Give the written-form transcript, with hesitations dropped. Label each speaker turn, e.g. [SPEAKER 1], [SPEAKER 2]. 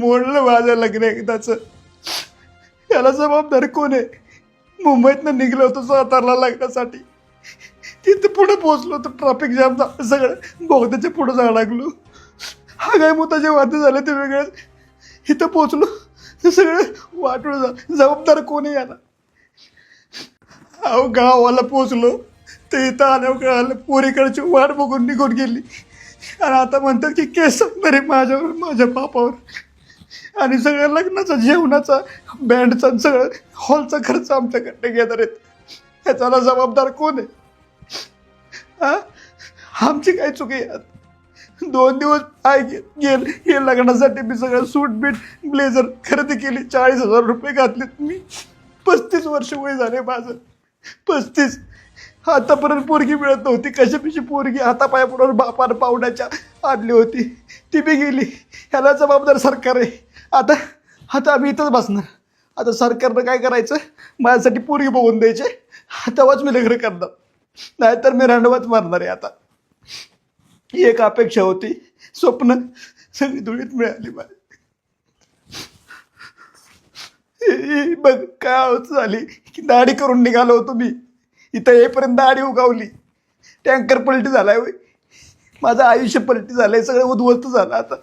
[SPEAKER 1] मोडलं माझं लग्न एकदाचं. याला जबाबदार कोण आहे? मुंबईतनं निघलो होतो सातारला लग्नासाठी. तिथं पुढे पोहोचलो तर ट्रॅफिक जाम झालं, सगळं बोगद्याच्या पुढे जायला लागलो. हागायमुताचे वाद झाले ते वेगळंच. इथं पोहोचलो ते सगळं वाटून झालं. जबाबदार कोण आहे याला? अहो गावाला पोचलो तर इथं आल्यावर कळालं पोरीकडची वाट बघून निघून गेली. आणि आता म्हणतात की केस तरी माझ्यावर, माझ्या बापावर. आणि सगळ्या लग्नाचा, जेवणाचा, बँडचा, सगळं हॉलचा खर्च आमच्याकडे घेणार आहेत. ह्याच्याला जबाबदार कोण आहे? हा, आमची काय चुकी आहे? 2 दिवस गेले लग्नासाठी मी सगळं सूट बीट ब्लेझर खरेदी केली. 40,000 रुपये घातलेत मी. 35 वर्ष वय झाले माझं. 35. आतापर्यंत पोरगी मिळत नव्हती. कशापिशी पोरगी हातापायापुढे बापानं पावण्याच्या आणली होती, ती बी गेली. ह्याला जबाबदार सरकार आहे. आता आम्ही इथंच बसणार. आता सरकारनं काय करायचं, माझ्यासाठी पोरगी बघून द्यायचे, तेव्हाच मी लग्न करणार, नाहीतर मी रांडवाच मारणार आहे. आता एक अपेक्षा होती, स्वप्न सगळी धुळीत मिळाली मला. बघ काय होत झाली की दाढी करून निघालो होतो मी. इथं येईपर्यंत दाढी उगावली. टँकर पलटी झालाय, माझं आयुष्य पलटी झालंय, सगळं उद्ध्वस्त झालं आता.